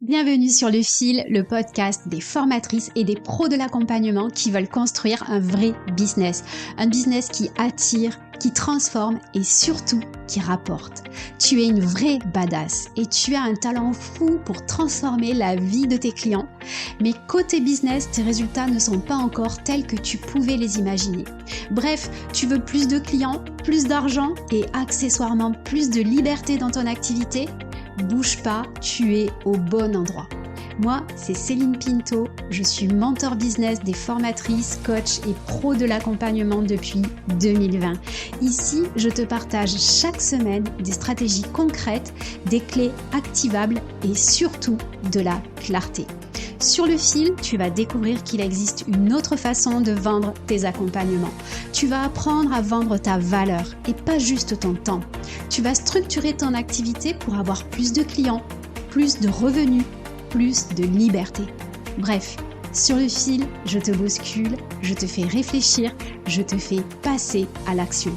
Bienvenue sur Le Fil, le podcast des formatrices et des pros de l'accompagnement qui veulent construire un vrai business. Un business qui attire, qui transforme et surtout qui rapporte. Tu es une vraie badass et tu as un talent fou pour transformer la vie de tes clients. Mais côté business, tes résultats ne sont pas encore tels que tu pouvais les imaginer. Bref, tu veux plus de clients, plus d'argent et accessoirement plus de liberté dans ton activité ? Bouge pas, tu es au bon endroit. Moi, c'est Céline Pinto, je suis mentor business des formatrices, coachs et pros de l'accompagnement depuis 2020. Ici, je te partage chaque semaine des stratégies concrètes, des clés activables et surtout de la clarté. Sur Le Fil, tu vas découvrir qu'il existe une autre façon de vendre tes accompagnements. Tu vas apprendre à vendre ta valeur et pas juste ton temps. Tu vas structurer ton activité pour avoir plus de clients, plus de revenus, plus de liberté. Bref, sur Le Fil, je te bouscule, je te fais réfléchir, je te fais passer à l'action.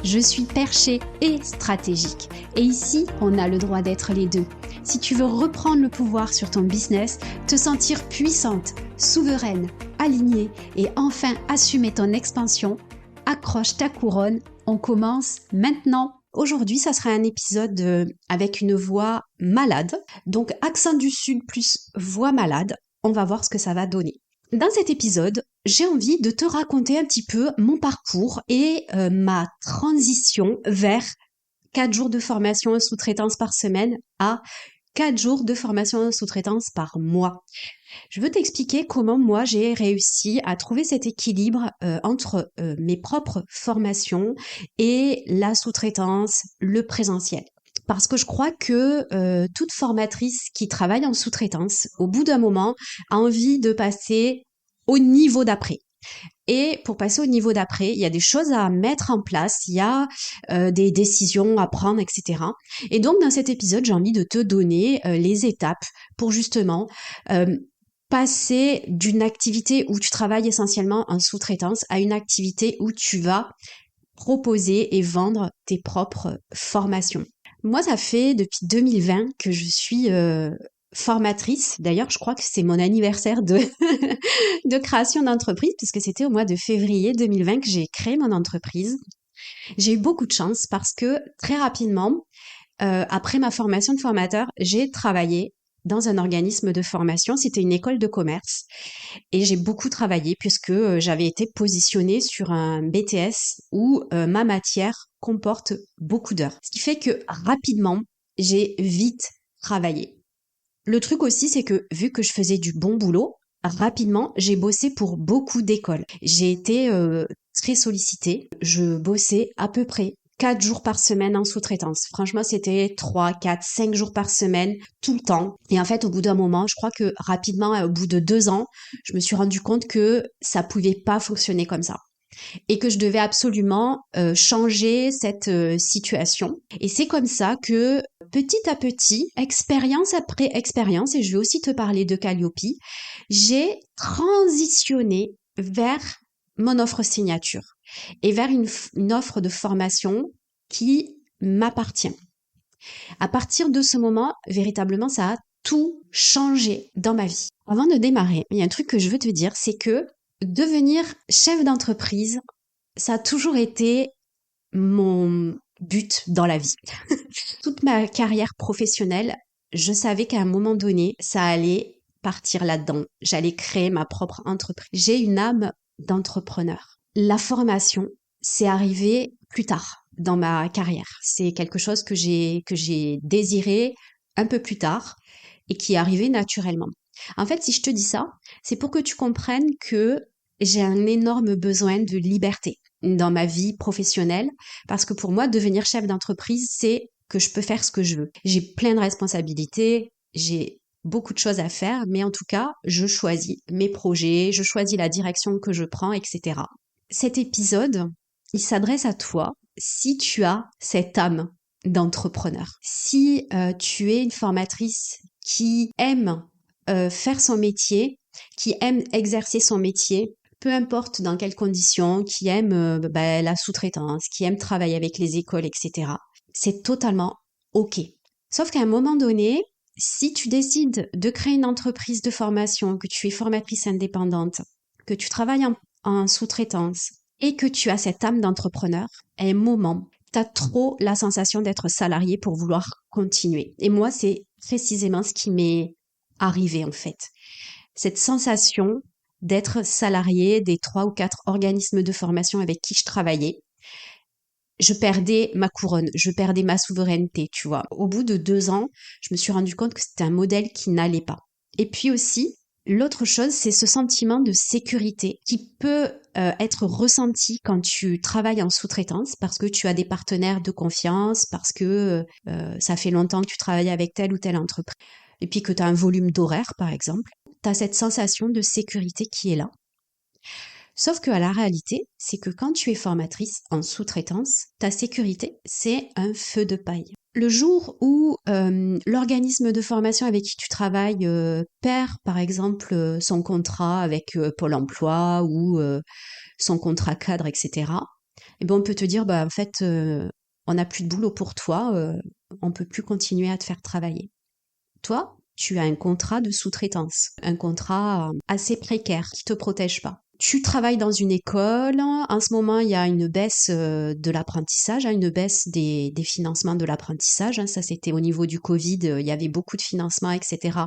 Je suis perchée et stratégique. Et ici, on a le droit d'être les deux. Si tu veux reprendre le pouvoir sur ton business, te sentir puissante, souveraine, alignée et enfin assumer ton expansion, accroche ta couronne, on commence maintenant. Aujourd'hui, ça sera un épisode avec une voix malade. Donc, accent du sud plus voix malade. On va voir ce que ça va donner. Dans cet épisode, j'ai envie de te raconter un petit peu mon parcours et ma transition vers 4 jours de formation en sous-traitance par semaine à 4 jours de formation en sous-traitance par mois. Je veux t'expliquer comment moi j'ai réussi à trouver cet équilibre entre mes propres formations et la sous-traitance, le présentiel. Parce que je crois que toute formatrice qui travaille en sous-traitance, au bout d'un moment, a envie de passer au niveau d'après. Et pour passer au niveau d'après, il y a des choses à mettre en place, il y a des décisions à prendre, etc. Et donc, dans cet épisode, j'ai envie de te donner les étapes pour justement passer d'une activité où tu travailles essentiellement en sous-traitance à une activité où tu vas proposer et vendre tes propres formations. Moi, ça fait depuis 2020 que je suis formatrice. D'ailleurs, je crois que c'est mon anniversaire de, de création d'entreprise, puisque c'était au mois de février 2020 que j'ai créé mon entreprise. J'ai eu beaucoup de chance parce que très rapidement, après ma formation de formateur, j'ai travaillé dans un organisme de formation. C'était une école de commerce et j'ai beaucoup travaillé puisque j'avais été positionnée sur un BTS où ma matière comporte beaucoup d'heures. Ce qui fait que rapidement, j'ai vite travaillé. Le truc aussi, c'est que vu que je faisais du bon boulot, rapidement, j'ai bossé pour beaucoup d'écoles. J'ai été très sollicitée. Je bossais à peu près 4 jours par semaine en sous-traitance. Franchement, c'était 3, 4, 5 jours par semaine, tout le temps. Et en fait, au bout d'un moment, je crois que rapidement, au bout de 2 ans, je me suis rendu compte que ça pouvait pas fonctionner comme ça. Et que je devais absolument changer cette situation. Et c'est comme ça que petit à petit, expérience après expérience, et je vais aussi te parler de Calliope, j'ai transitionné vers mon offre signature et vers une offre de formation qui m'appartient. À partir de ce moment, véritablement, ça a tout changé dans ma vie. Avant de démarrer, il y a un truc que je veux te dire, c'est que devenir chef d'entreprise, ça a toujours été mon but dans la vie. Toute ma carrière professionnelle, je savais qu'à un moment donné, ça allait partir là-dedans. J'allais créer ma propre entreprise. J'ai une âme d'entrepreneur. La formation, c'est arrivé plus tard dans ma carrière. C'est quelque chose que j'ai désiré un peu plus tard et qui est arrivé naturellement. En fait, si je te dis ça, c'est pour que tu comprennes que j'ai un énorme besoin de liberté dans ma vie professionnelle parce que pour moi, devenir chef d'entreprise, c'est que je peux faire ce que je veux. J'ai plein de responsabilités, j'ai beaucoup de choses à faire, mais en tout cas, je choisis mes projets, je choisis la direction que je prends, etc. Cet épisode, il s'adresse à toi si tu as cette âme d'entrepreneur. Si tu es une formatrice qui aime faire son métier, qui aime exercer son métier, peu importe dans quelles conditions, qui aime la sous-traitance, qui aime travailler avec les écoles, etc. C'est totalement OK. Sauf qu'à un moment donné, si tu décides de créer une entreprise de formation, que tu es formatrice indépendante, que tu travailles en sous-traitance et que tu as cette âme d'entrepreneur, à un moment, tu as trop la sensation d'être salarié pour vouloir continuer. Et moi, c'est précisément ce qui m'est arrivé en fait. Cette sensation d'être salarié des 3 ou 4 organismes de formation avec qui je travaillais. Je perdais ma couronne, je perdais ma souveraineté, tu vois. Au bout de 2 ans, je me suis rendu compte que c'était un modèle qui n'allait pas. Et puis aussi, l'autre chose, c'est ce sentiment de sécurité qui peut être ressenti quand tu travailles en sous-traitance parce que tu as des partenaires de confiance, parce que ça fait longtemps que tu travailles avec telle ou telle entreprise, et puis que tu as un volume d'horaire, par exemple. Tu as cette sensation de sécurité qui est là. Sauf que la réalité, c'est que quand tu es formatrice en sous-traitance, ta sécurité, c'est un feu de paille. Le jour où l'organisme de formation avec qui tu travailles perd, par exemple, son contrat avec Pôle emploi ou son contrat cadre, etc., eh ben on peut te dire, bah, en fait, on n'a plus de boulot pour toi, on peut plus continuer à te faire travailler. Toi, tu as un contrat de sous-traitance, un contrat assez précaire qui te protège pas. Tu travailles dans une école, en ce moment il y a une baisse de l'apprentissage, une baisse des financements de l'apprentissage, ça c'était au niveau du Covid, il y avait beaucoup de financements, etc.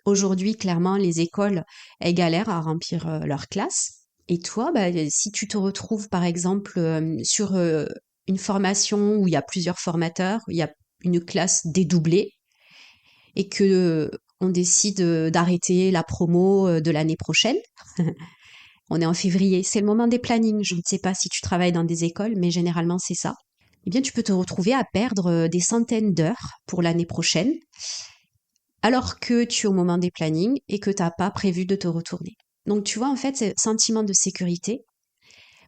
Aujourd'hui, clairement, les écoles, elles galèrent à remplir leurs classes. Et toi, bah, si tu te retrouves par exemple sur une formation où il y a plusieurs formateurs, il y a une classe dédoublée, et que on décide d'arrêter la promo de l'année prochaine. On est en février, c'est le moment des plannings. Je ne sais pas si tu travailles dans des écoles, mais généralement c'est ça. Eh bien, tu peux te retrouver à perdre des centaines d'heures pour l'année prochaine, alors que tu es au moment des plannings et que tu n'as pas prévu de te retourner. Donc, tu vois, en fait, ce sentiment de sécurité,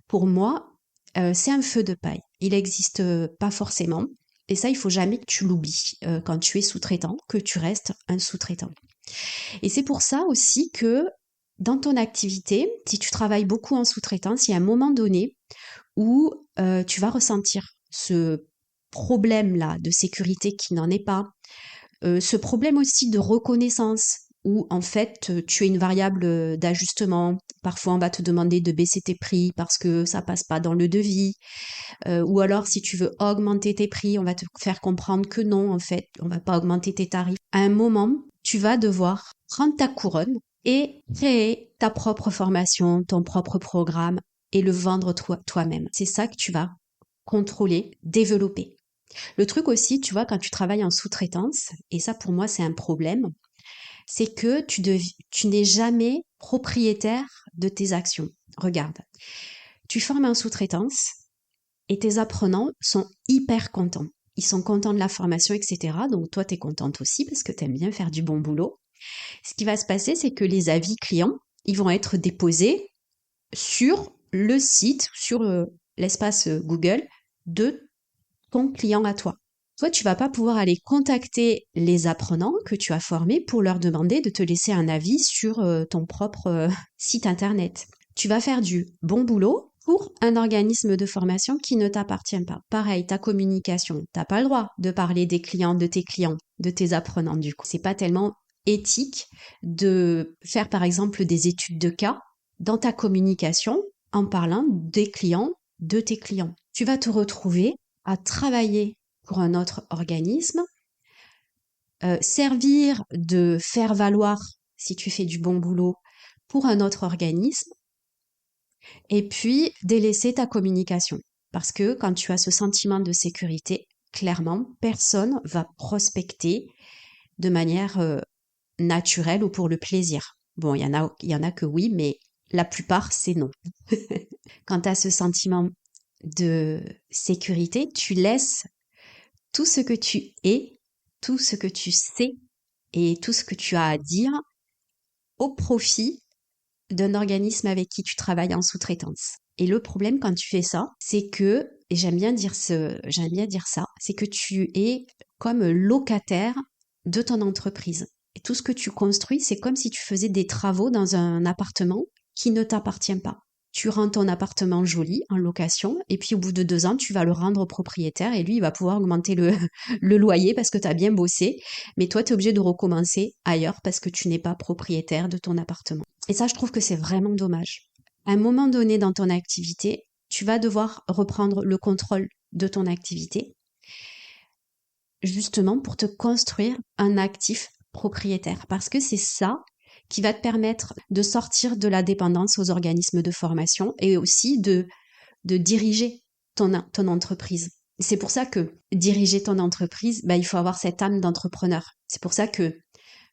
pour moi, c'est un feu de paille. Il n'existe pas forcément. Et ça, il faut jamais que tu l'oublies quand tu es sous-traitant, que tu restes un sous-traitant. Et c'est pour ça aussi que dans ton activité, si tu travailles beaucoup en sous-traitance, il y a un moment donné où tu vas ressentir ce problème-là de sécurité qui n'en est pas, ce problème aussi de reconnaissance où en fait tu as une variable d'ajustement. Parfois on va te demander de baisser tes prix parce que ça passe pas dans le devis. Ou alors si tu veux augmenter tes prix, on va te faire comprendre que non, en fait, on va pas augmenter tes tarifs. À un moment, tu vas devoir prendre ta couronne et créer ta propre formation, ton propre programme et le vendre toi-même. C'est ça que tu vas contrôler, développer. Le truc aussi, tu vois, quand tu travailles en sous-traitance, et ça pour moi c'est un problème, c'est que tu n'es jamais propriétaire de tes actions. Regarde, tu formes en sous-traitance et tes apprenants sont hyper contents. Ils sont contents de la formation, etc. Donc toi, tu es contente aussi parce que tu aimes bien faire du bon boulot. Ce qui va se passer, c'est que les avis clients, ils vont être déposés sur le site, sur l'espace Google de ton client à toi. Toi, tu vas pas pouvoir aller contacter les apprenants que tu as formés pour leur demander de te laisser un avis sur ton propre site internet. Tu vas faire du bon boulot pour un organisme de formation qui ne t'appartient pas. Pareil, ta communication, t'as pas le droit de parler des clients, de tes apprenants du coup. C'est pas tellement éthique de faire par exemple des études de cas dans ta communication en parlant des clients, de tes clients. Tu vas te retrouver à travailler pour un autre organisme, servir de faire valoir, si tu fais du bon boulot, pour un autre organisme, et puis délaisser ta communication. Parce que quand tu as ce sentiment de sécurité, clairement, personne va prospecter de manière naturelle ou pour le plaisir. Bon, il y en a que oui, mais la plupart, c'est non. Quand tu as ce sentiment de sécurité, tu laisses tout ce que tu es, tout ce que tu sais et tout ce que tu as à dire au profit d'un organisme avec qui tu travailles en sous-traitance. Et le problème quand tu fais ça, c'est que, et j'aime bien dire ça, c'est que tu es comme locataire de ton entreprise. Et tout ce que tu construis, c'est comme si tu faisais des travaux dans un appartement qui ne t'appartient pas. tu rends ton appartement joli en location et puis au bout de 2 ans, tu vas le rendre au propriétaire et lui, il va pouvoir augmenter le loyer parce que tu as bien bossé. Mais toi, tu es obligé de recommencer ailleurs parce que tu n'es pas propriétaire de ton appartement. Et ça, je trouve que c'est vraiment dommage. À un moment donné dans ton activité, tu vas devoir reprendre le contrôle de ton activité justement pour te construire un actif propriétaire parce que c'est ça qui va te permettre de sortir de la dépendance aux organismes de formation et aussi de diriger ton entreprise. C'est pour ça que diriger ton entreprise, il faut avoir cette âme d'entrepreneur. C'est pour ça que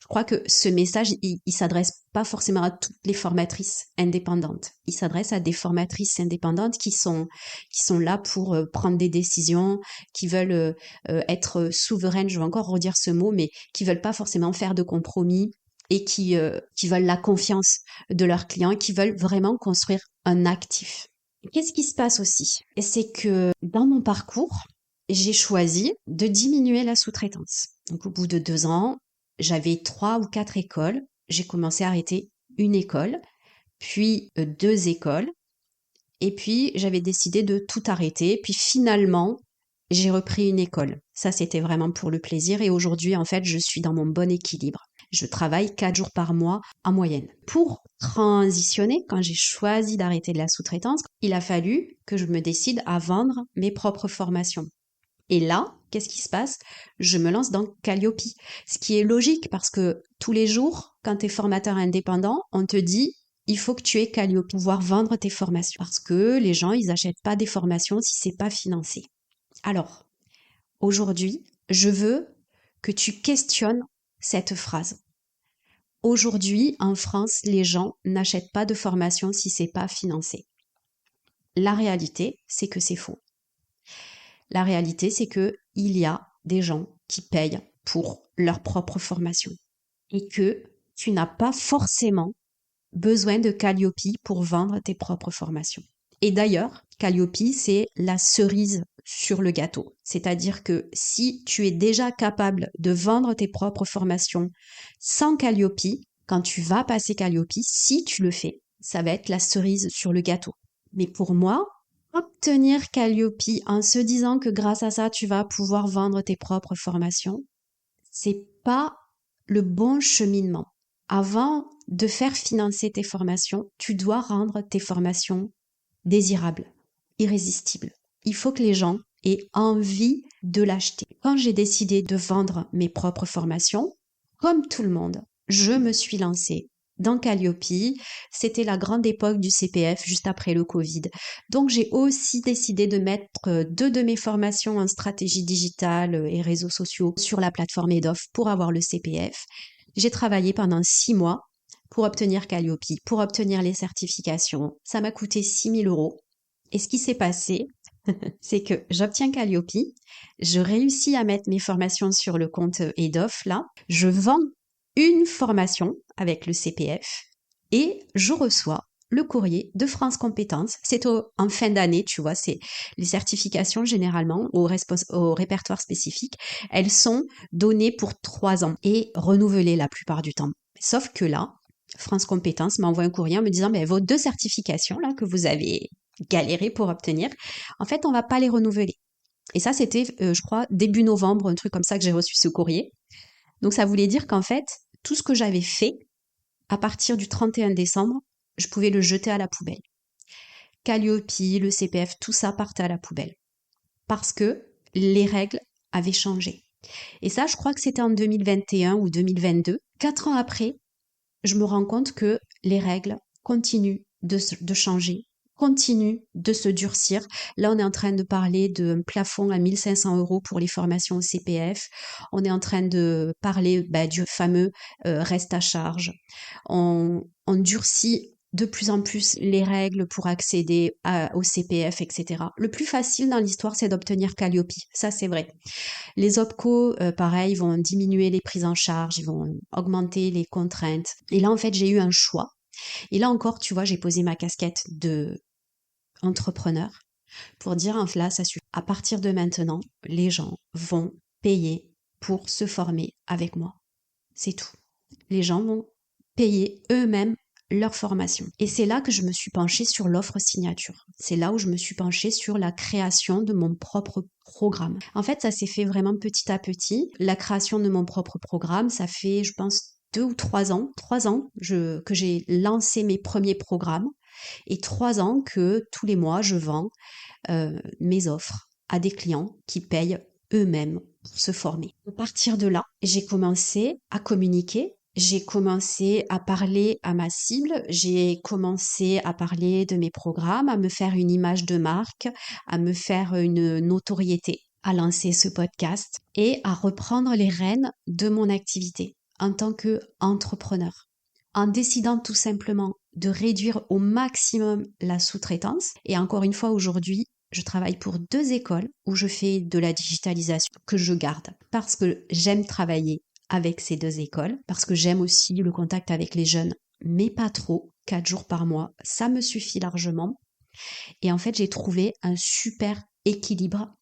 je crois que ce message, il s'adresse pas forcément à toutes les formatrices indépendantes. Il s'adresse à des formatrices indépendantes qui sont là pour prendre des décisions, qui veulent être souveraines, je vais encore redire ce mot, mais qui veulent pas forcément faire de compromis et qui veulent la confiance de leurs clients, qui veulent vraiment construire un actif. Qu'est-ce qui se passe aussi? C'est que dans mon parcours, j'ai choisi de diminuer la sous-traitance. Donc au bout de 2 ans, j'avais 3 ou 4 écoles. J'ai commencé à arrêter une école, puis 2 écoles. Et puis j'avais décidé de tout arrêter. Puis finalement, j'ai repris une école. Ça, c'était vraiment pour le plaisir. Et aujourd'hui, en fait, je suis dans mon bon équilibre. Je travaille 4 jours par mois en moyenne. Pour transitionner, quand j'ai choisi d'arrêter de la sous-traitance, il a fallu que je me décide à vendre mes propres formations. Et là, qu'est-ce qui se passe? Je me lance dans Calliope. Ce qui est logique parce que tous les jours, quand tu es formateur indépendant, on te dit il faut que tu aies Calliope pour pouvoir vendre tes formations. Parce que les gens, ils n'achètent pas des formations si c'est pas financé. Alors, aujourd'hui, je veux que tu questionnes cette phrase. Aujourd'hui, en France, les gens n'achètent pas de formation si c'est pas financé. La réalité, c'est que c'est faux. La réalité, c'est que il y a des gens qui payent pour leur propre formation et que tu n'as pas forcément besoin de Calliope pour vendre tes propres formations. Et d'ailleurs, Calliope, c'est la cerise sur le gâteau. C'est-à-dire que si tu es déjà capable de vendre tes propres formations sans Calliope, quand tu vas passer Calliope, si tu le fais, ça va être la cerise sur le gâteau. Mais pour moi, obtenir Calliope en se disant que grâce à ça, tu vas pouvoir vendre tes propres formations, c'est pas le bon cheminement. Avant de faire financer tes formations, tu dois rendre tes formations désirables, irrésistibles. Il faut que les gens aient envie de l'acheter. Quand j'ai décidé de vendre mes propres formations, comme tout le monde, je me suis lancée dans Calliope. C'était la grande époque du CPF juste après le Covid. Donc j'ai aussi décidé de mettre 2 de mes formations en stratégie digitale et réseaux sociaux sur la plateforme EDOF pour avoir le CPF. J'ai travaillé pendant 6 mois pour obtenir Calliope, pour obtenir les certifications. Ça m'a coûté 6 000 €. Et ce qui s'est passé, c'est que j'obtiens Calliope, je réussis à mettre mes formations sur le compte EDOF, là, je vends une formation avec le CPF et je reçois le courrier de France Compétences. C'est en fin d'année, tu vois, c'est les certifications généralement au répertoire spécifique. Elles sont données pour 3 ans et renouvelées la plupart du temps. Sauf que là, France Compétences m'envoie un courrier en me disant vos 2 certifications là que vous avez galéré pour obtenir, en fait, on va pas les renouveler. Et ça, c'était, je crois, début novembre, un truc comme ça que j'ai reçu ce courrier. Donc ça voulait dire qu'en fait, tout ce que j'avais fait à partir du 31 décembre, je pouvais le jeter à la poubelle. Calliope, le CPF, tout ça partait à la poubelle. Parce que les règles avaient changé. Et ça, je crois que c'était en 2021 ou 2022. 4 ans après, je me rends compte que les règles continuent de changer, continuent de se durcir. Là, on est en train de parler d'un plafond à 1 500 € pour les formations au CPF. On est en train de parler du fameux reste à charge. On durcit de plus en plus les règles pour accéder au CPF, etc. Le plus facile dans l'histoire, c'est d'obtenir Calliope. Ça, c'est vrai. Les OPCO, pareil, vont diminuer les prises en charge, ils vont augmenter les contraintes. Et là, en fait, j'ai eu un choix. Et là encore, tu vois, j'ai posé ma casquette de entrepreneur pour dire, là, ça suffit. À partir de maintenant, les gens vont payer pour se former avec moi. C'est tout. Les gens vont payer eux-mêmes leur formation. Et c'est là que je me suis penchée sur l'offre signature. C'est là où je me suis penchée sur la création de mon propre programme. En fait, ça s'est fait vraiment petit à petit. La création de mon propre programme, ça fait, je pense, 3 ans que j'ai lancé mes premiers programmes et 3 ans que tous les mois, je vends mes offres à des clients qui payent eux-mêmes pour se former. À partir de là, j'ai commencé à communiquer, j'ai commencé à parler à ma cible, j'ai commencé à parler de mes programmes, à me faire une image de marque, à me faire une notoriété, à lancer ce podcast et à reprendre les rênes de mon activité en tant qu'entrepreneur. En décidant tout simplement de réduire au maximum la sous-traitance. Et encore une fois, aujourd'hui, je travaille pour 2 écoles où je fais de la digitalisation que je garde parce que j'aime travailler avec ces 2 écoles, parce que j'aime aussi le contact avec les jeunes, mais pas trop, 4 jours par mois, ça me suffit largement. Et en fait, j'ai trouvé un super équilibre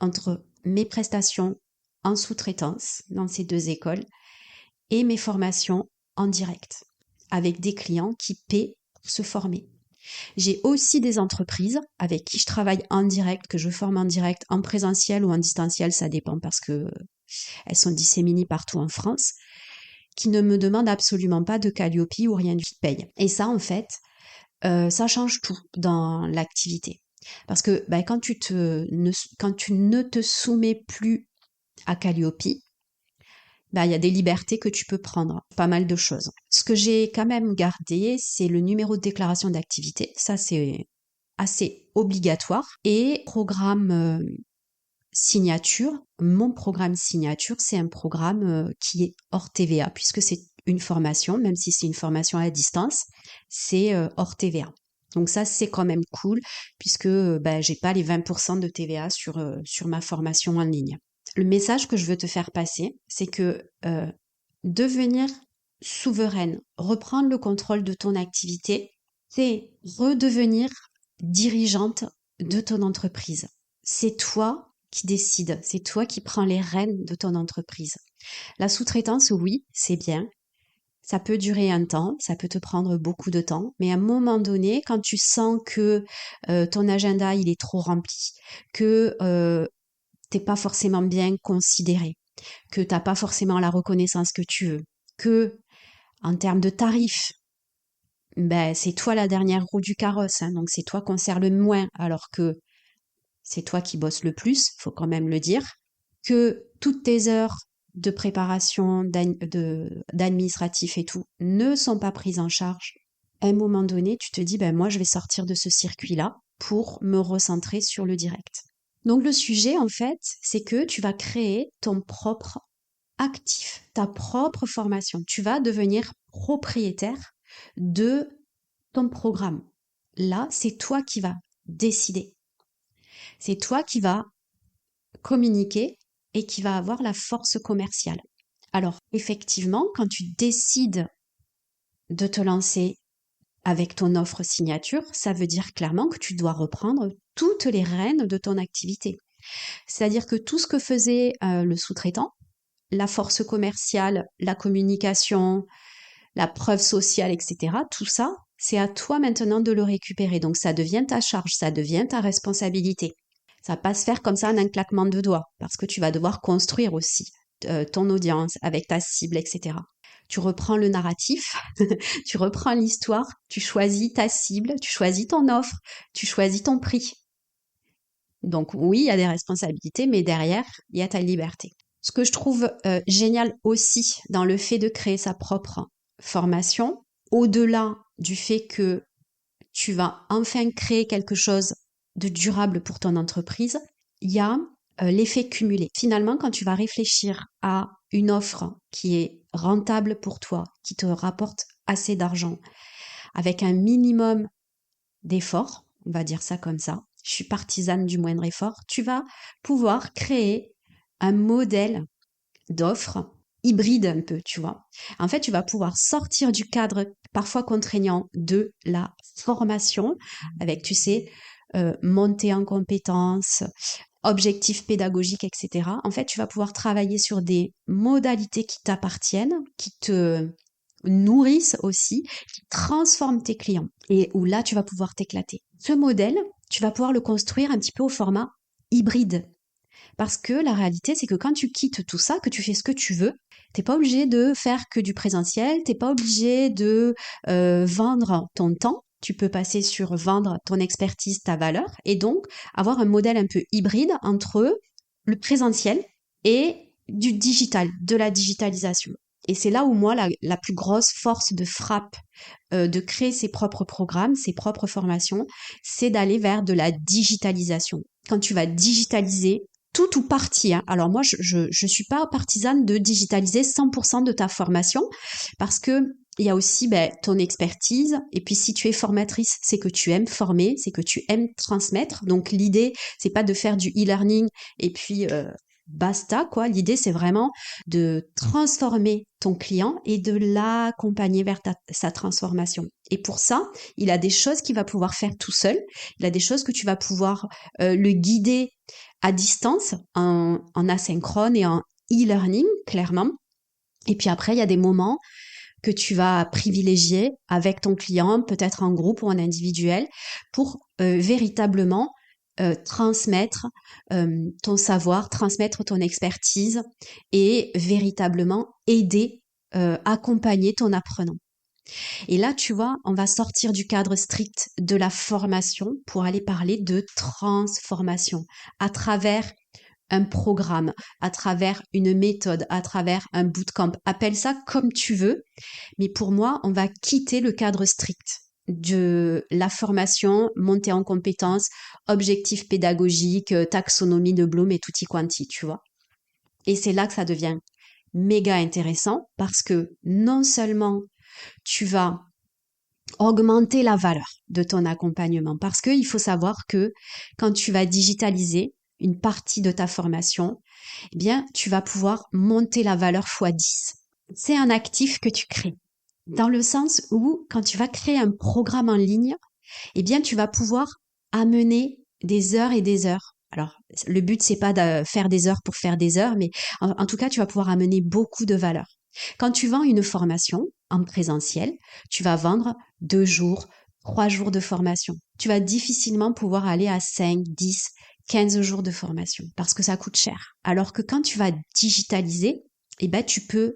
entre mes prestations en sous-traitance dans ces 2 écoles et mes formations en direct avec des clients qui paient pour se former. J'ai aussi des entreprises avec qui je travaille en direct, que je forme en direct, en présentiel ou en distanciel, ça dépend parce que elles sont disséminées partout en France, qui ne me demandent absolument pas de Calliope ou rien du tout paye. Et ça, en fait, ça change tout dans l'activité. Parce que quand tu ne te soumets plus à Calliope, il y a des libertés que tu peux prendre, pas mal de choses. Ce que j'ai quand même gardé, c'est le numéro de déclaration d'activité. Ça, c'est assez obligatoire. Et programme signature, mon programme signature, c'est un programme qui est hors TVA, puisque c'est une formation, même si c'est une formation à distance, c'est hors TVA. Donc ça, c'est quand même cool, puisque j'ai pas les 20% de TVA sur ma formation en ligne. Le message que je veux te faire passer, c'est que devenir souveraine, reprendre le contrôle de ton activité, c'est redevenir dirigeante de ton entreprise. C'est toi qui décides, c'est toi qui prends les rênes de ton entreprise. La sous-traitance, oui, c'est bien. Ça peut durer un temps, ça peut te prendre beaucoup de temps, mais à un moment donné, quand tu sens que ton agenda il est trop rempli, que t'es pas forcément bien considéré, que t'as pas forcément la reconnaissance que tu veux, que en termes de tarifs, c'est toi la dernière roue du carrosse, hein, donc c'est toi qu'on sert le moins, alors que c'est toi qui bosses le plus, faut quand même le dire, que toutes tes heures de préparation, d'administratif et tout ne sont pas prises en charge. À un moment donné, tu te dis, moi je vais sortir de ce circuit-là pour me recentrer sur le direct. Donc le sujet, en fait, c'est que tu vas créer ton propre actif, ta propre formation. Tu vas devenir propriétaire de ton programme. Là, c'est toi qui vas décider. C'est toi qui vas communiquer et qui va avoir la force commerciale. Alors, effectivement, quand tu décides de te lancer avec ton offre signature, ça veut dire clairement que tu dois reprendre toutes les rênes de ton activité. C'est-à-dire que tout ce que faisait le sous-traitant, la force commerciale, la communication, la preuve sociale, etc., tout ça, c'est à toi maintenant de le récupérer. Donc ça devient ta charge, ça devient ta responsabilité. Ça va pas se faire comme ça en un claquement de doigts, parce que tu vas devoir construire aussi ton audience avec ta cible, etc. Tu reprends le narratif, tu reprends l'histoire, tu choisis ta cible, tu choisis ton offre, tu choisis ton prix. Donc oui, il y a des responsabilités, mais derrière, il y a ta liberté. Ce que je trouve génial aussi dans le fait de créer sa propre formation, au-delà du fait que tu vas enfin créer quelque chose de durable pour ton entreprise, il y a l'effet cumulé. Finalement, quand tu vas réfléchir à une offre qui est rentable pour toi, qui te rapporte assez d'argent, avec un minimum d'effort, on va dire ça comme ça, je suis partisane du moindre effort, tu vas pouvoir créer un modèle d'offre hybride un peu, tu vois. En fait, tu vas pouvoir sortir du cadre parfois contraignant de la formation avec, tu sais, montée en compétences, objectifs pédagogiques, etc. En fait, tu vas pouvoir travailler sur des modalités qui t'appartiennent, qui te nourrissent aussi, qui transforment tes clients et où là, tu vas pouvoir t'éclater. Ce modèle, tu vas pouvoir le construire un petit peu au format hybride. Parce que la réalité, c'est que quand tu quittes tout ça, que tu fais ce que tu veux, t'es pas obligé de faire que du présentiel, t'es pas obligé de vendre ton temps. Tu peux passer sur vendre ton expertise, ta valeur, et donc avoir un modèle un peu hybride entre le présentiel et du digital, de la digitalisation. Et c'est là où moi, la plus grosse force de frappe de créer ses propres programmes, ses propres formations, c'est d'aller vers de la digitalisation. Quand tu vas digitaliser tout ou partie, hein. Alors moi, je suis pas partisane de digitaliser 100% de ta formation parce que il y a aussi ton expertise. Et puis si tu es formatrice, c'est que tu aimes former, c'est que tu aimes transmettre. Donc l'idée, c'est pas de faire du e-learning et puis basta quoi. L'idée, c'est vraiment de transformer ton client et de l'accompagner vers sa transformation. Et pour ça, il a des choses qu'il va pouvoir faire tout seul. Il a des choses que tu vas pouvoir le guider à distance, en asynchrone et en e-learning, clairement. Et puis après, il y a des moments que tu vas privilégier avec ton client, peut-être en groupe ou en individuel, pour véritablement transmettre ton savoir, transmettre ton expertise et véritablement aider, accompagner ton apprenant. Et là, tu vois, on va sortir du cadre strict de la formation pour aller parler de transformation à travers un programme, à travers une méthode, à travers un bootcamp. Appelle ça comme tu veux, mais pour moi, on va quitter le cadre strict de la formation, montée en compétences, objectifs pédagogiques, taxonomie de Bloom et tutti quanti, tu vois. Et c'est là que ça devient méga intéressant parce que non seulement tu vas augmenter la valeur de ton accompagnement, parce qu'il faut savoir que quand tu vas digitaliser une partie de ta formation, eh bien, tu vas pouvoir monter la valeur x10. C'est un actif que tu crées. Dans le sens où, quand tu vas créer un programme en ligne, eh bien, tu vas pouvoir amener des heures et des heures. Alors, le but, c'est pas de faire des heures pour faire des heures, mais en tout cas, tu vas pouvoir amener beaucoup de valeur. Quand tu vends une formation en présentiel, tu vas vendre 2 jours, 3 jours de formation. Tu vas difficilement pouvoir aller à 5, 10, 15 jours de formation parce que ça coûte cher. Alors que quand tu vas digitaliser, eh ben, tu peux,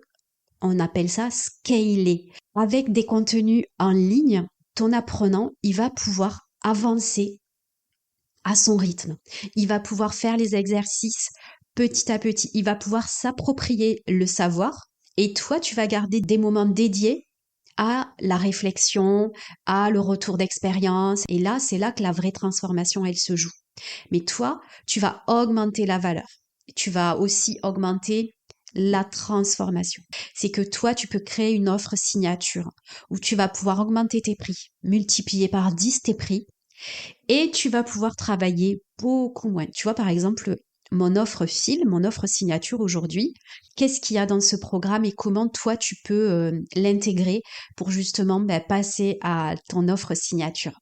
on appelle ça scaler. Avec des contenus en ligne, ton apprenant, il va pouvoir avancer à son rythme. Il va pouvoir faire les exercices petit à petit. Il va pouvoir s'approprier le savoir et toi, tu vas garder des moments dédiés à la réflexion, à le retour d'expérience. Et là, c'est là que la vraie transformation, elle se joue. Mais toi, tu vas augmenter la valeur. Tu vas aussi augmenter la transformation. C'est que toi, tu peux créer une offre signature où tu vas pouvoir augmenter tes prix, multiplier par 10 tes prix et tu vas pouvoir travailler beaucoup moins. Tu vois, par exemple, mon offre fil, mon offre signature aujourd'hui, qu'est-ce qu'il y a dans ce programme et comment toi, tu peux l'intégrer pour justement passer à ton offre signature.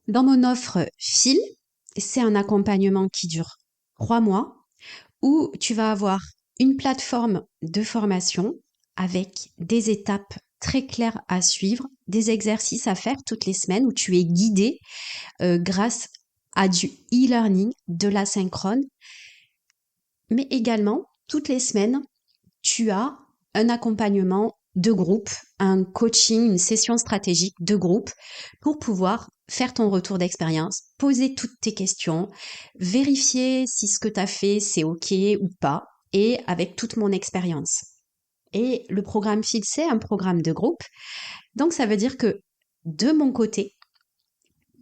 Dans mon offre fil, c'est un accompagnement qui dure 3 mois où tu vas avoir une plateforme de formation avec des étapes très claires à suivre, des exercices à faire toutes les semaines où tu es guidé grâce à du e-learning, de l'asynchrone, mais également toutes les semaines, tu as un accompagnement de groupe, un coaching, une session stratégique de groupe pour pouvoir faire ton retour d'expérience, poser toutes tes questions, vérifier si ce que tu as fait c'est OK ou pas, et avec toute mon expérience. Et le programme FIL, c'est un programme de groupe. Donc ça veut dire que de mon côté,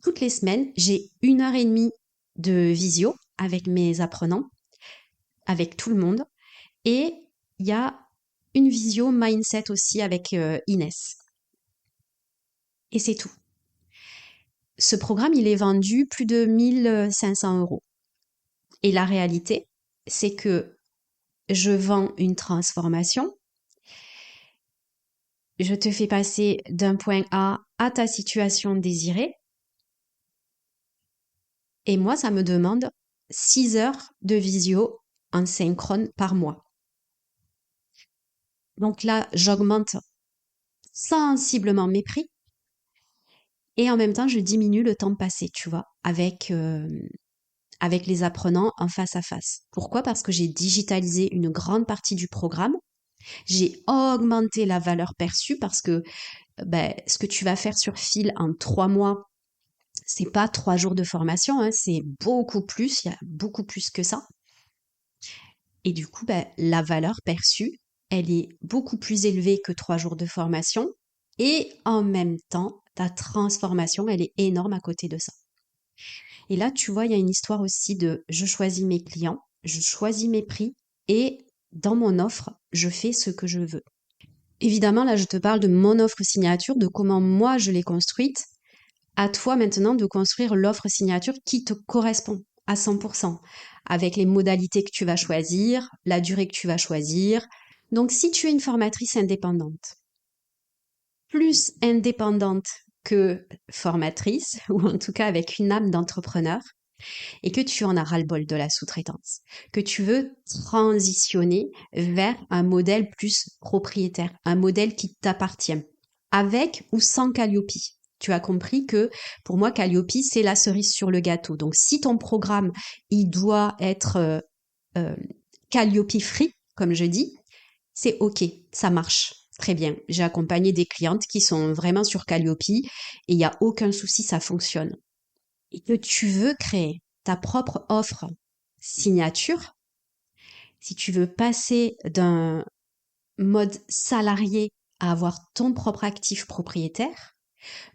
toutes les semaines, j'ai 1 heure et demie de visio avec mes apprenants, avec tout le monde. Et il y a une visio mindset aussi avec Inès. Et c'est tout. Ce programme, il est vendu plus de 1500 €. Et la réalité, c'est que je vends une transformation. Je te fais passer d'un point A à ta situation désirée. Et moi, ça me demande 6 heures de visio en synchrone par mois. Donc là, j'augmente sensiblement mes prix et en même temps, je diminue le temps passé, tu vois, avec les apprenants en face à face. Pourquoi? Parce que j'ai digitalisé une grande partie du programme. J'ai augmenté la valeur perçue parce que ce que tu vas faire sur fil en 3 mois, c'est pas 3 jours de formation, hein, c'est beaucoup plus, il y a beaucoup plus que ça. Et du coup, la valeur perçue, elle est beaucoup plus élevée que 3 jours de formation. Et en même temps, ta transformation, elle est énorme à côté de ça. Et là, tu vois, il y a une histoire aussi de je choisis mes clients, je choisis mes prix et dans mon offre, je fais ce que je veux. Évidemment, là, je te parle de mon offre signature, de comment moi je l'ai construite. À toi maintenant de construire l'offre signature qui te correspond à 100%, avec les modalités que tu vas choisir, la durée que tu vas choisir. Donc, si tu es une formatrice indépendante, plus indépendante que formatrice, ou en tout cas avec une âme d'entrepreneur, et que tu en as ras-le-bol de la sous-traitance, que tu veux transitionner vers un modèle plus propriétaire, un modèle qui t'appartient, avec ou sans Calliope. Tu as compris que pour moi, Calliope, c'est la cerise sur le gâteau. Donc, si ton programme, il doit être Calliope free, comme je dis, c'est OK, ça marche. Très bien. J'ai accompagné des clientes qui sont vraiment sur Calliope et il n'y a aucun souci, ça fonctionne. Et que tu veux créer ta propre offre signature, si tu veux passer d'un mode salarié à avoir ton propre actif propriétaire,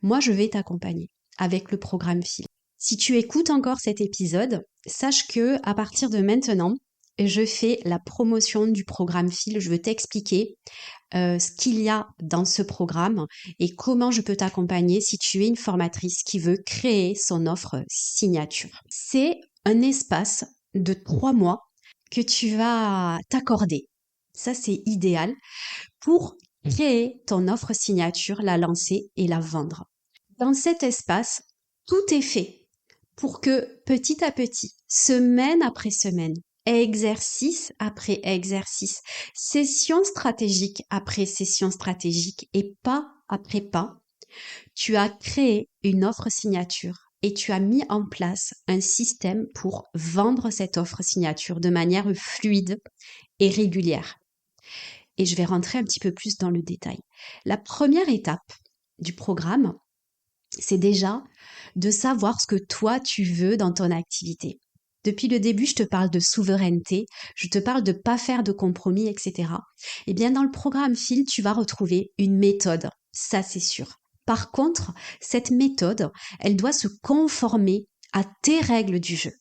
moi je vais t'accompagner avec le programme Fil. Si tu écoutes encore cet épisode, sache que à partir de maintenant, je fais la promotion du programme Fil. Je veux t'expliquer ce qu'il y a dans ce programme et comment je peux t'accompagner si tu es une formatrice qui veut créer son offre signature. C'est un espace de 3 mois que tu vas t'accorder. Ça, c'est idéal pour créer ton offre signature, la lancer et la vendre. Dans cet espace, tout est fait pour que petit à petit, semaine après semaine, exercice après exercice, session stratégique après session stratégique et pas après pas, tu as créé une offre signature et tu as mis en place un système pour vendre cette offre signature de manière fluide et régulière. Et je vais rentrer un petit peu plus dans le détail. La première étape du programme, c'est déjà de savoir ce que toi tu veux dans ton activité. Depuis le début, je te parle de souveraineté, je te parle de pas faire de compromis, etc. Eh bien, dans le programme Fil, tu vas retrouver une méthode, ça c'est sûr. Par contre, cette méthode, elle doit se conformer à tes règles du jeu.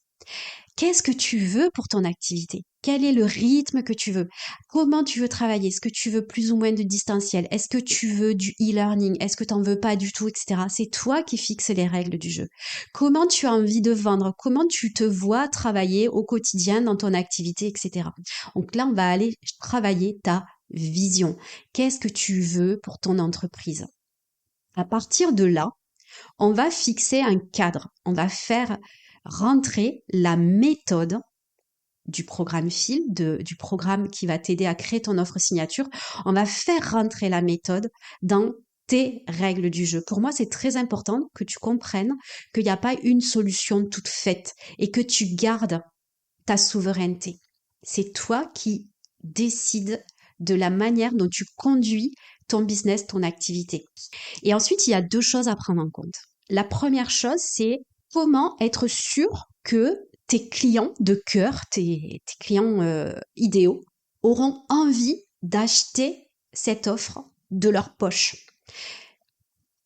Qu'est-ce que tu veux pour ton activité? Quel est le rythme que tu veux? Comment tu veux travailler? Est-ce que tu veux plus ou moins de distanciel? Est-ce que tu veux du e-learning? Est-ce que tu n'en veux pas du tout, etc. C'est toi qui fixes les règles du jeu. Comment tu as envie de vendre? Comment tu te vois travailler au quotidien dans ton activité, etc. Donc là, on va aller travailler ta vision. Qu'est-ce que tu veux pour ton entreprise? À partir de là, on va fixer un cadre. On va faire rentrer la méthode du programme Fil, du programme qui va t'aider à créer ton offre signature. On va faire rentrer la méthode dans tes règles du jeu. Pour moi, c'est très important que tu comprennes qu'il n'y a pas une solution toute faite et que tu gardes ta souveraineté. C'est toi qui décides de la manière dont tu conduis ton business, ton activité. Et ensuite, il y a 2 choses à prendre en compte. La première chose, c'est comment être sûr que tes clients de cœur, tes clients idéaux, auront envie d'acheter cette offre de leur poche.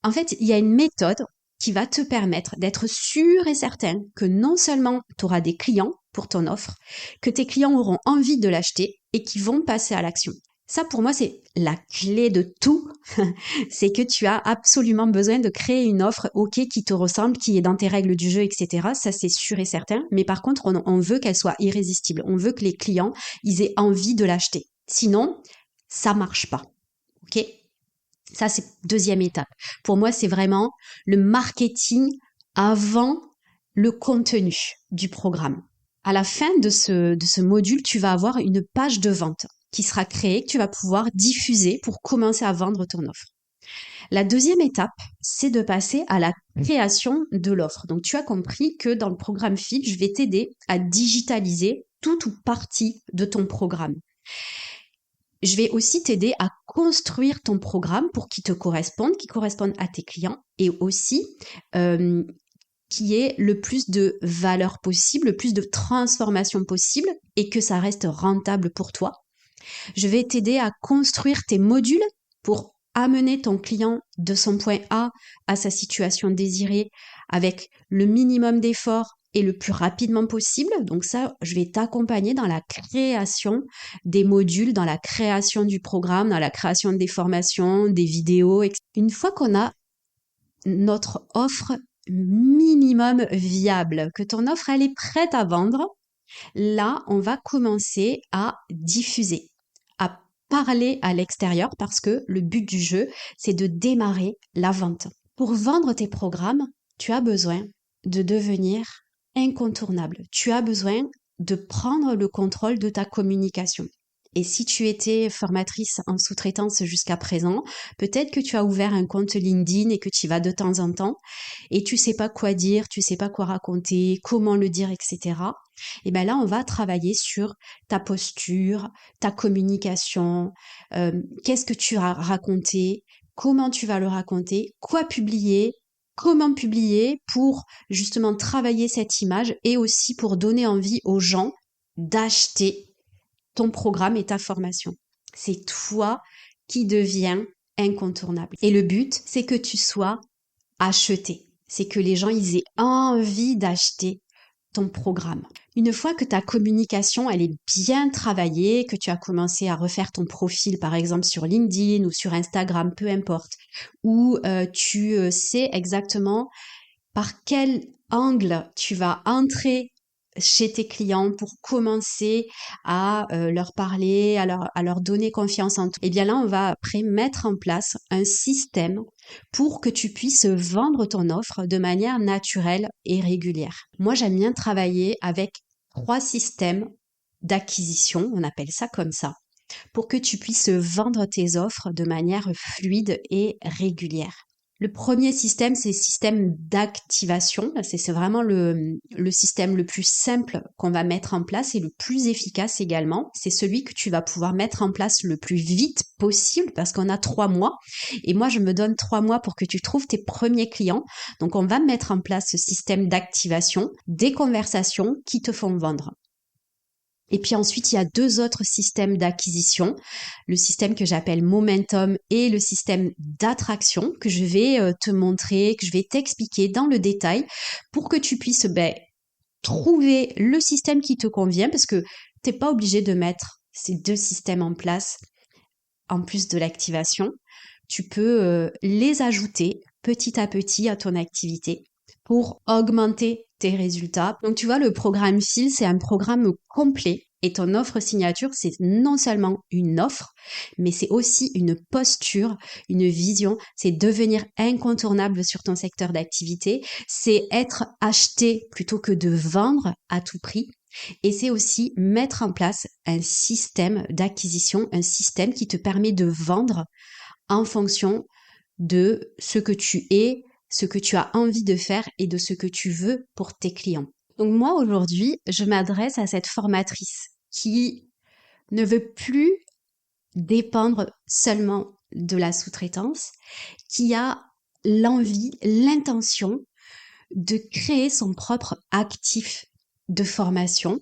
En fait, il y a une méthode qui va te permettre d'être sûr et certain que non seulement tu auras des clients pour ton offre, que tes clients auront envie de l'acheter et qui vont passer à l'action. Ça, pour moi, c'est la clé de tout. C'est que tu as absolument besoin de créer une offre, OK, qui te ressemble, qui est dans tes règles du jeu, etc. Ça, c'est sûr et certain. Mais par contre, on veut qu'elle soit irrésistible. On veut que les clients, ils aient envie de l'acheter. Sinon, ça marche pas. OK? Ça, c'est 2e étape. Pour moi, c'est vraiment le marketing avant le contenu du programme. À la fin de ce module, tu vas avoir une page de vente. qui sera créé, que tu vas pouvoir diffuser pour commencer à vendre ton offre. La deuxième étape, c'est de passer à la création de l'offre. Donc, tu as compris que dans le programme FIT, je vais t'aider à digitaliser toute ou partie de ton programme. Je vais aussi t'aider à construire ton programme pour qu'il te corresponde, qu'il corresponde à tes clients et aussi qui ait le plus de valeur possible, le plus de transformation possible et que ça reste rentable pour toi. Je vais t'aider à construire tes modules pour amener ton client de son point A à sa situation désirée avec le minimum d'efforts et le plus rapidement possible. Donc ça, je vais t'accompagner dans la création des modules, dans la création du programme, dans la création des formations, des vidéos. Une fois qu'on a notre offre minimum viable, que ton offre elle est prête à vendre, là, on va commencer à diffuser, à parler à l'extérieur parce que le but du jeu, c'est de démarrer la vente. Pour vendre tes programmes, tu as besoin de devenir incontournable. Tu as besoin de prendre le contrôle de ta communication. Et si tu étais formatrice en sous-traitance jusqu'à présent, peut-être que tu as ouvert un compte LinkedIn et que tu y vas de temps en temps et tu sais pas quoi dire, tu sais pas quoi raconter, comment le dire, etc. Et bien là, on va travailler sur ta posture, ta communication, qu'est-ce que tu as raconté, comment tu vas le raconter, quoi publier, comment publier pour justement travailler cette image et aussi pour donner envie aux gens d'acheter ton programme et ta formation. C'est toi qui deviens incontournable. Et le but, c'est que tu sois acheté. C'est que les gens, ils aient envie d'acheter ton programme. Une fois que ta communication, elle est bien travaillée, que tu as commencé à refaire ton profil, par exemple sur LinkedIn ou sur Instagram, peu importe, où tu sais exactement par quel angle tu vas entrer chez tes clients pour commencer à leur parler, à leur donner confiance en toi. Et bien là, on va après mettre en place un système pour que tu puisses vendre ton offre de manière naturelle et régulière. Moi, j'aime bien travailler avec 3 systèmes d'acquisition, on appelle ça comme ça, pour que tu puisses vendre tes offres de manière fluide et régulière. Le premier système, c'est le système d'activation. C'est vraiment le système le plus simple qu'on va mettre en place et le plus efficace également. C'est celui que tu vas pouvoir mettre en place le plus vite possible parce qu'on a 3 mois. Et moi, je me donne 3 mois pour que tu trouves tes premiers clients. Donc, on va mettre en place ce système d'activation, des conversations qui te font vendre. Et puis ensuite, il y a 2 autres systèmes d'acquisition, le système que j'appelle Momentum et le système d'attraction que je vais te montrer, que je vais t'expliquer dans le détail pour que tu puisses trouver le système qui te convient parce que tu n'es pas obligé de mettre ces 2 systèmes en place en plus de l'activation. Tu peux les ajouter petit à petit à ton activité pour augmenter tes résultats. Donc tu vois, le programme FIL, c'est un programme complet et ton offre signature, c'est non seulement une offre, mais c'est aussi une posture, une vision, c'est devenir incontournable sur ton secteur d'activité, c'est être acheté plutôt que de vendre à tout prix. Et c'est aussi mettre en place un système d'acquisition, un système qui te permet de vendre en fonction de ce que tu es, ce que tu as envie de faire et de ce que tu veux pour tes clients. Donc moi, aujourd'hui, je m'adresse à cette formatrice qui ne veut plus dépendre seulement de la sous-traitance, qui a l'envie, l'intention de créer son propre actif de formation,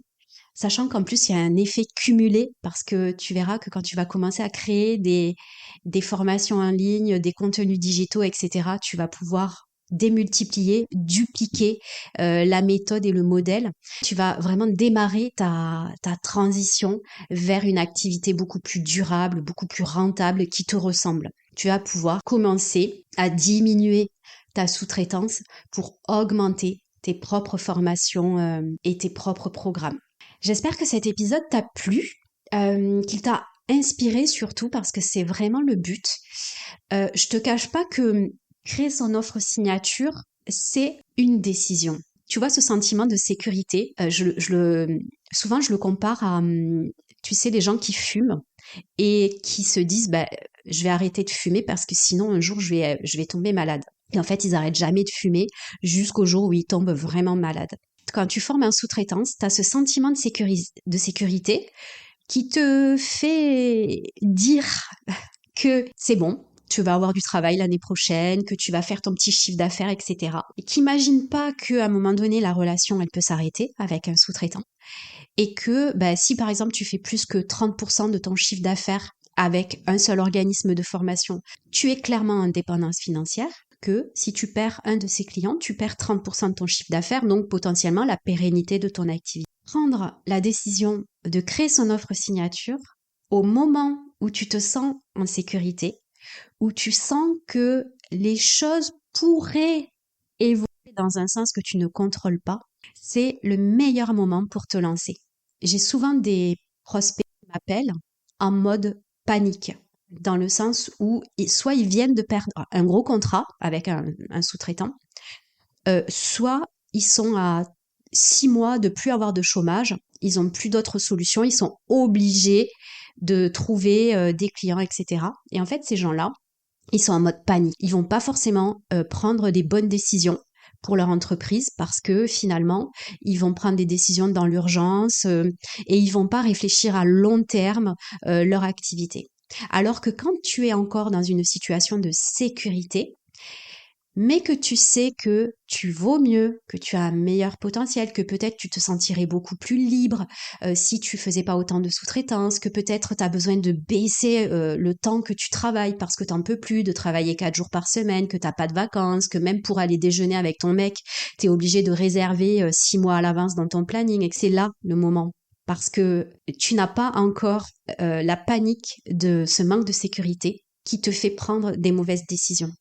sachant qu'en plus, il y a un effet cumulé parce que tu verras que quand tu vas commencer à créer des formations en ligne, des contenus digitaux, etc., tu vas pouvoir démultiplier, dupliquer la méthode et le modèle. Tu vas vraiment démarrer ta transition vers une activité beaucoup plus durable, beaucoup plus rentable, qui te ressemble. Tu vas pouvoir commencer à diminuer ta sous-traitance pour augmenter tes propres formations et tes propres programmes. J'espère que cet épisode t'a plu, qu'il t'a inspiré surtout parce que c'est vraiment le but. Je te cache pas que créer son offre signature, c'est une décision. Tu vois, ce sentiment de sécurité, souvent je le compare à, tu sais, les gens qui fument. et qui se disent je vais arrêter de fumer parce que sinon un jour je vais tomber malade. Et en fait, ils n'arrêtent jamais de fumer jusqu'au jour où ils tombent vraiment malades. Quand tu formes un sous-traitant, tu as ce sentiment de sécurité qui te fait dire que c'est bon, tu vas avoir du travail l'année prochaine, que tu vas faire ton petit chiffre d'affaires, etc. Et qu'imagine pas qu'à un moment donné, la relation, elle peut s'arrêter avec un sous-traitant. Et que si par exemple, tu fais plus que 30% de ton chiffre d'affaires avec un seul organisme de formation, tu es clairement en indépendance financière, que si tu perds un de ces clients, tu perds 30% de ton chiffre d'affaires, donc potentiellement la pérennité de ton activité. Prendre la décision de créer son offre signature au moment où tu te sens en sécurité, où tu sens que les choses pourraient évoluer dans un sens que tu ne contrôles pas, c'est le meilleur moment pour te lancer. J'ai souvent des prospects qui m'appellent en mode panique, dans le sens où soit ils viennent de perdre un gros contrat avec un sous-traitant, soit ils sont à 6 mois de plus avoir de chômage, ils n'ont plus d'autres solutions, ils sont obligés de trouver des clients, etc. Et en fait, ces gens-là, ils sont en mode panique. Ils vont pas forcément prendre des bonnes décisions pour leur entreprise parce que finalement, ils vont prendre des décisions dans l'urgence et ils vont pas réfléchir à long terme leur activité. Alors que quand tu es encore dans une situation de sécurité, mais que tu sais que tu vaux mieux, que tu as un meilleur potentiel, que peut-être tu te sentirais beaucoup plus libre si tu faisais pas autant de sous-traitance, que peut-être tu as besoin de baisser le temps que tu travailles parce que t'en peux plus de travailler 4 jours par semaine, que t'as pas de vacances, que même pour aller déjeuner avec ton mec, t'es obligé de réserver 6 mois à l'avance dans ton planning et que c'est là le moment. Parce que tu n'as pas encore la panique de ce manque de sécurité qui te fait prendre des mauvaises décisions.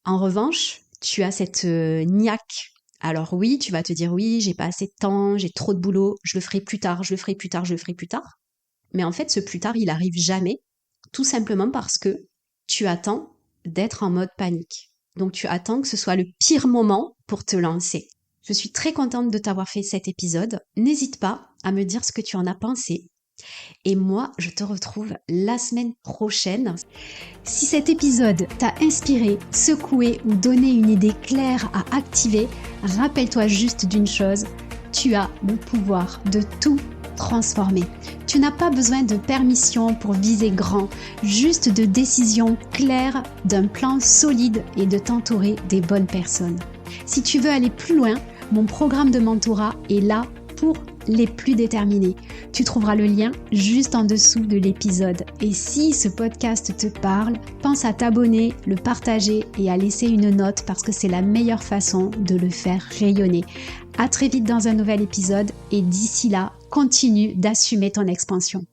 En revanche, tu as cette niaque. Alors oui, tu vas te dire oui, j'ai pas assez de temps, j'ai trop de boulot, je le ferai plus tard, je le ferai plus tard, je le ferai plus tard. Mais en fait, ce plus tard, il arrive jamais, tout simplement parce que tu attends d'être en mode panique. Donc tu attends que ce soit le pire moment pour te lancer. Je suis très contente de t'avoir fait cet épisode. N'hésite pas à me dire ce que tu en as pensé. Et moi, je te retrouve la semaine prochaine. Si cet épisode t'a inspiré, secoué ou donné une idée claire à activer, rappelle-toi juste d'une chose, tu as le pouvoir de tout transformer. Tu n'as pas besoin de permission pour viser grand, juste de décisions claires, d'un plan solide et de t'entourer des bonnes personnes. Si tu veux aller plus loin, mon programme de mentorat est là pour les plus déterminés. Tu trouveras le lien juste en dessous de l'épisode. Et si ce podcast te parle, pense à t'abonner, le partager et à laisser une note parce que c'est la meilleure façon de le faire rayonner. À très vite dans un nouvel épisode et d'ici là, continue d'assumer ton expansion.